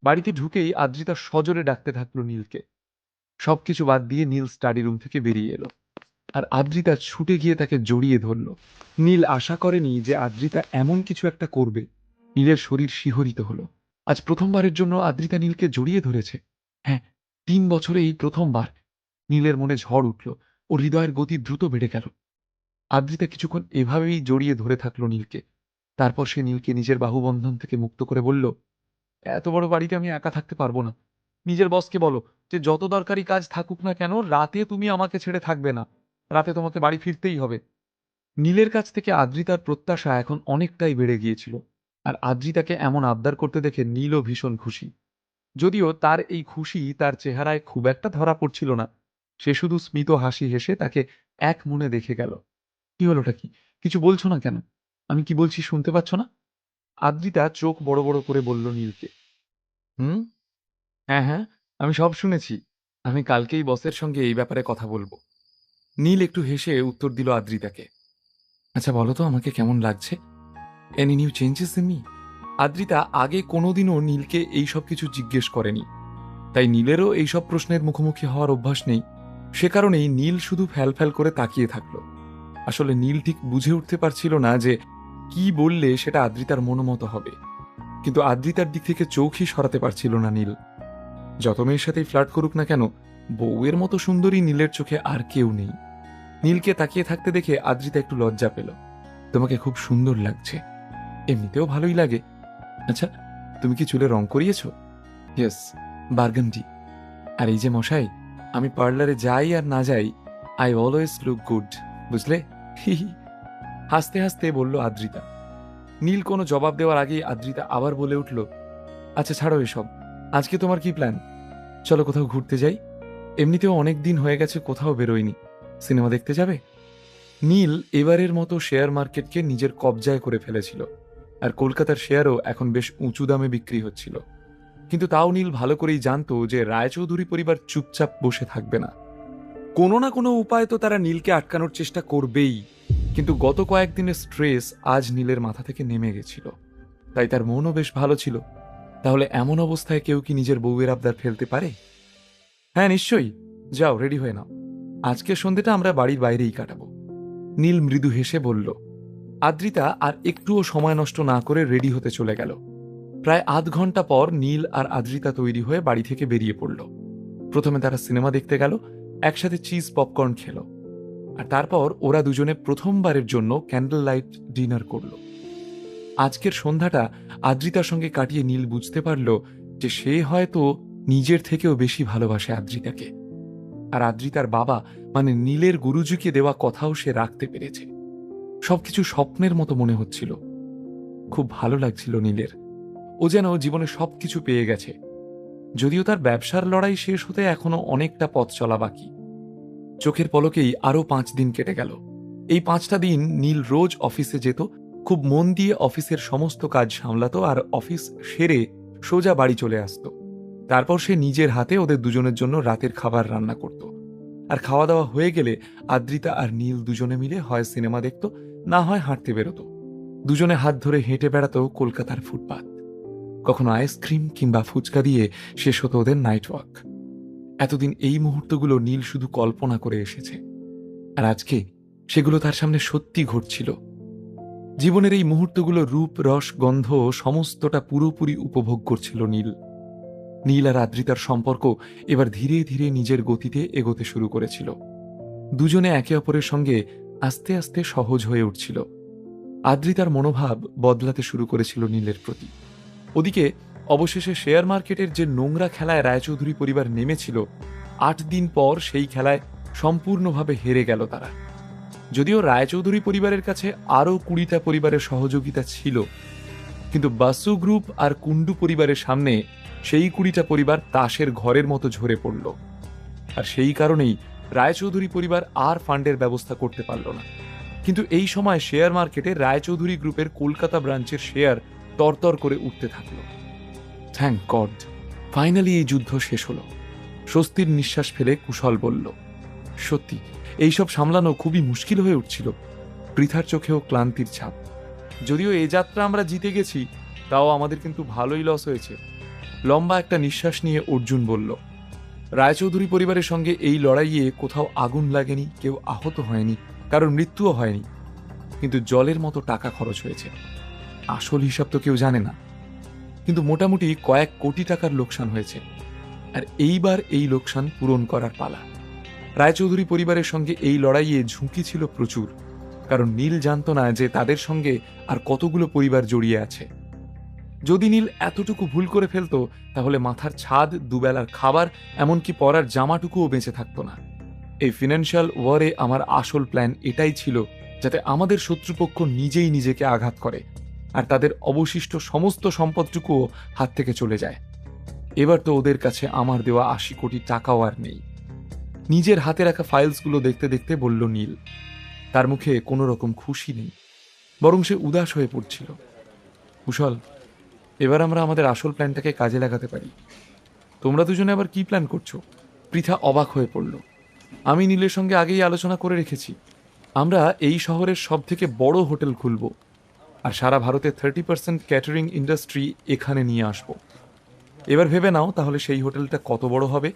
বাড়িতে ঢুকেই আদ্রিতা সজোরে ডাকতে থাকলো নীলকে। সবকিছু বাদ দিয়ে নীল স্টাডি রুম থেকে বেরিয়ে এলো, আর আদ্রিতা ছুটে গিয়ে তাকে জড়িয়ে ধরল। নীল আশা করেনি যে আদ্রিতা এমন কিছু একটা করবে। নীলের শরীর শিহরিত হলো। আজ প্রথমবারের জন্য আদ্রিতা নীলকে জড়িয়ে ধরেছে। হ্যাঁ, 3 বছরে এই প্রথমবার। নীলের মনে ঝড় উঠল, ও হৃদয়ের গতি দ্রুত বেড়ে গেল। আদ্রিতা কিছুক্ষণ এভাবেই জড়িয়ে ধরে থাকলো নীলকে। তারপর সে নীলকে নিজের বাহুবন্ধন থেকে মুক্ত করে বলল, এত বড় বাড়িতে আমি একা থাকতে পারবো না। নিজের বসকে বলো যে যত দরকারি কাজ থাকুক না কেন, রাতে তুমি আমাকে ছেড়ে থাকবে না। রাতে তোমাকে বাড়ি ফিরতেই হবে। নীলের কাছ থেকে আদ্রিতার প্রত্যাশা এখন অনেকটাই বেড়ে গিয়েছিল। আর আদ্রিতাকে এমন আবদার করতে দেখে নীলও ভীষণ খুশি। যদিও তার এই খুশি তার চেহারায় খুব একটা ধরা পড়ছিল না। সে শুধু স্মিত হাসি হেসে তাকে এক মনে দেখে গেল। কি হলোটা কি? কিছু বলছো না কেন? আমি কি বলছি শুনতে পাচ্ছ না? আদ্রিতা চোখ বড় বড় করে বলল নীলকে। হুম, হ্যাঁ হ্যাঁ, আমি সব শুনেছি। আমি কালকেই বসের সঙ্গে এই ব্যাপারে কথা বলবো। নীল একটু হেসে উত্তর দিল আদ্রিতাকে। আচ্ছা বলো তো, আমাকে কেমন লাগছে? Any new changes in me? Adrita আগে কোনোদিনও নীলকে এইসব কিছু জিজ্ঞেস করেনি, তাই নীলেরও এইসব প্রশ্নের মুখোমুখি হওয়ার অভ্যাস নেই। সে কারণেই নীল শুধু ফ্যাল ফ্যাল করে তাকিয়ে থাকলো। আসলে নীল ঠিক বুঝে উঠতে পারছিল না যে কি বললে সেটা আদ্রিতার মনোমতো হবে। কিন্তু আদ্রিতার দিক থেকে চোখই সরাতে পারছিল না নীল। যত মেয়ের সাথেই ফ্লার্ট করুক না কেন, বউয়ের মতো সুন্দরী নীলের চোখে আর কেউ নেই। নীলকে তাকিয়ে থাকতে দেখে আদ্রিতা একটু লজ্জা পেল। তোমাকে খুব সুন্দর লাগছে। এমনিতেও ভালোই লাগে। আচ্ছা, তুমি কি চুলে রং করিয়েছ? Yes, burgundy. আর এই যে মশাই, আমি পার্লারে যাই আর না যাই, আই অলওয়েজ লুক গুড, বুঝলে? হি হি। হাসতে হাসতে বলল আদ্রিতা। নীল কোনো জবাব দেওয়ার আগেই আদ্রিতা আবার বলে উঠল, আচ্ছা ছাড়ো এসব। আজকে তোমার কি প্ল্যান? চলো কোথাও ঘুরতে যাই। এমনিতেও অনেক দিন হয়ে গেছে কোথাও বেরোয়নি। সিনেমা দেখতে যাবে? নীল এবারের মতো শেয়ার মার্কেটকে নিজের কবজায় করে ফেলেছিল, আর কলকাতার শেয়ারও এখন বেশ উঁচু দামে বিক্রি হচ্ছিল। কিন্তু তাও নীল ভালো করেই জানতো যে রায়চৌধুরী পরিবার চুপচাপ বসে থাকবে না। কোনো না কোনো উপায় তো তারা নীলকে আটকানোর চেষ্টা করবেই। কিন্তু গত কয়েকদিনের স্ট্রেস আজ নীলের মাথা থেকে নেমে গেছিল, তাই তার মনও বেশ ভালো ছিল। তাহলে এমন অবস্থায় কেউ কি নিজের বউয়ের আবদার ফেলতে পারে? হ্যাঁ নিশ্চয়ই। যাও, রেডি হয়ে নাও। আজকের সন্ধ্যেটা আমরা বাড়ির বাইরেই কাটাবো। নীল মৃদু হেসে বলল। আদ্রিতা আর একটুও সময় নষ্ট না করে রেডি হতে চলে গেল। প্রায় আধ ঘন্টা পর নীল আর আদ্রিতা তৈরি হয়ে বাড়ি থেকে বেরিয়ে পড়ল। প্রথমে তারা সিনেমা দেখতে গেল, একসাথে চিজ পপকর্ন খেল, আর তারপর ওরা দুজনে প্রথমবারের জন্য ক্যান্ডেল লাইট ডিনার করল। আজকের সন্ধ্যাটা আদ্রিতার সঙ্গে কাটিয়ে নীল বুঝতে পারল যে সে হয়তো নিজের থেকেও বেশি ভালোবাসে আদ্রিতাকে। আর আদ্রিতার বাবা মানে নীলের গুরুজিকে দেওয়া কথাও সে রাখতে পেরেছে। সবকিছু স্বপ্নের মতো মনে হচ্ছিল। খুব ভালো লাগছিল নীলের। ও যেন জীবনে সবকিছু পেয়ে গেছে। যদিও তার ব্যবসার লড়াই শেষ হতে এখনো অনেকটা পথ চলা বাকি। চোখের পলকেই আরো 5 দিন কেটে গেল। এই 5টা দিন নীল রোজ অফিসে যেত, খুব মন দিয়ে অফিসের সমস্ত কাজ সামলাতো, আর অফিস সেরে সোজা বাড়ি চলে আসতো। তারপর সে নিজের হাতে ওদের দুজনের জন্য রাতের খাবার রান্না করত। আর খাওয়া দাওয়া হয়ে গেলে আদ্রিতা আর নীল দুজনে মিলে হয় সিনেমা দেখত, না হয় হাঁটতে বেরোতো। দুজনে হাত ধরে হেঁটে বেড়াতো কলকাতার ফুটপাত। কখনো আইসক্রিম কিংবা ফুচকা দিয়ে শেষ হতো ওদের নাইট ওয়াক। এতদিন এই মুহূর্তগুলো নীল শুধু কল্পনা করে এসেছে, আর আজকে সেগুলো তার সামনে সত্যি ঘটছিল। জীবনের এই মুহূর্তগুলো রূপ, রস, গন্ধ সমস্তটা পুরোপুরি উপভোগ করছিল নীল। নীল আর আদ্রিতার সম্পর্ক এবার ধীরে ধীরে নিজের গতিতে এগোতে শুরু করেছিল। দুজনে একে অপরের সঙ্গে আস্তে আস্তে সহজ হয়ে উঠছিল। আদ্রিতার মনোভাব বদলাতে শুরু করেছিল নীলের প্রতি। ওদিকে অবশেষে শেয়ার মার্কেটের যে নোংরা খেলায় রায়চৌধুরী পরিবার নেমেছিল, 8 দিন পর সেই খেলায় সম্পূর্ণভাবে হেরে গেল তারা। যদিও রায়চৌধুরী পরিবারের কাছে আরও 20টা পরিবারের সহযোগিতা ছিল, কিন্তু বাসু গ্রুপ আর কুন্ডু পরিবারের সামনে সেই 20টা পরিবার তাসের ঘরের মতো ঝরে পড়ল। আর সেই কারণেই রায়চৌধুরী পরিবার আর ফান্ডের ব্যবস্থা করতে পারল না। কিন্তু এই সময় শেয়ার মার্কেটে রায়চৌধুরী গ্রুপের কলকাতা ব্রাঞ্চের শেয়ার তরতর করে উঠতে থাকল। থ্যাংক গড, ফাইনালি এই যুদ্ধ শেষ হলো। স্বস্তির নিঃশ্বাস ফেলে কুশল বলল, সত্যি এইসব সামলানো খুবই মুশকিল হয়ে উঠছিল। পৃথার চোখেও ক্লান্তির ছাপ। যদিও এ যাত্রা আমরা জিতে গেছি, তাও আমাদের কিন্তু ভালোই লস হয়েছে। লম্বা একটা নিঃশ্বাস নিয়ে অর্জুন বলল, রায়চৌধুরী পরিবারের সঙ্গে এই লড়াইয়ে কোথাও আগুন লাগেনি, কেউ আহত হয়নি, কারোর মৃত্যুও হয়নি, কিন্তু জলের মতো টাকা খরচ হয়েছে। আসল হিসাব তো কেউ জানে না, কিন্তু মোটামুটি কয়েক কোটি টাকার লোকসান হয়েছে। আর এইবার এই লোকসান পূরণ করার পালা। রায়চৌধুরী পরিবারের সঙ্গে এই লড়াইয়ে ঝুঁকি ছিল প্রচুর, কারণ নীল জানত না যে তাদের সঙ্গে আর কতগুলো পরিবার জড়িয়ে আছে। যদি নীল এতটুকু ভুল করে ফেলতো, তাহলে মাথার ছাদ, দুবেলার খাবার, এমনকি পরার জামাটুকুও বেঁচে থাকতো না। এই ফিনান্সিয়াল ওয়ারে আমার আসল প্ল্যান এটাই ছিল, যাতে আমাদের শত্রুপক্ষ নিজেই নিজেকে আঘাত করে আর তাদের অবশিষ্ট সমস্ত সম্পদটুকুও হাত থেকে চলে যায়। এবার তো ওদের কাছে আমার দেওয়া 80 কোটি টাকাও আর নেই। নিজের হাতে রাখা ফাইলসগুলো দেখতে দেখতে বলল নীল। তার মুখে কোনো রকম খুশি নেই, বরং সে উদাস হয়ে পড়ছিল। কুশল, এবার আমরা আমাদের আসল প্ল্যানটাকে কাজে লাগাতে পারি। তোমরা দুজনে আবার কি প্ল্যান করছো? পৃথা অবাক হয়ে পড়ল। আমি নীলের সঙ্গে আগেই আলোচনা করে রেখেছি, আমরা এই শহরের সব থেকে বড় হোটেল খুলব, আর সারা ভারতে 30% ক্যাটারিং ইন্ডাস্ট্রি এখানে নিয়ে আসব। এবার ভেবে নাও তাহলে সেই হোটেলটা কত বড় হবে।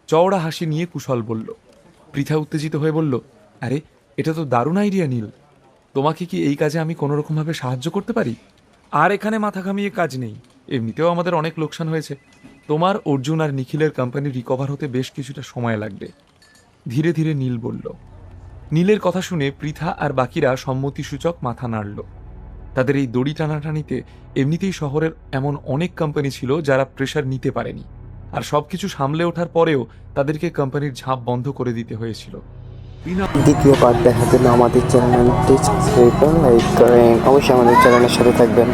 চওড়া হাসি নিয়ে কুশল বলল। পৃথা উত্তেজিত হয়ে বলল, আরে এটা তো দারুণ আইডিয়া নীল, তোমাকে কি এই কাজে আমি কোনো রকমভাবে সাহায্য করতে পারি? আর এখানে মাথা ঘামিয়ে কাজ নেই, এমনিতেও আমাদের অনেক লোকসান হয়েছে। তোমার, অর্জুন আর নিখিলের কোম্পানি রিকভার হতে বেশ কিছুটা সময় লাগবে, ধীরে ধীরে নীল বলল। নীলের কথা শুনে পৃথা আর বাকিরা সম্মতিসূচক মাথা নাড়ল। তাদের এই দড়ি টানাটানিতে এমনিতেই শহরের এমন অনেক কোম্পানি ছিল যারা প্রেশার নিতে পারেনি, আর সবকিছু সামলে ওঠার পরেও তাদেরকে কোম্পানির ঝাঁপ বন্ধ করে দিতে হয়েছিল। দ্বিতীয় পার্ট দেখার জন্য আমাদের চ্যানেলটি সাবস্ক্রাইব করুন, লাইক করেন, অবশ্যই আমাদের চ্যানেলের সাথে থাকবেন।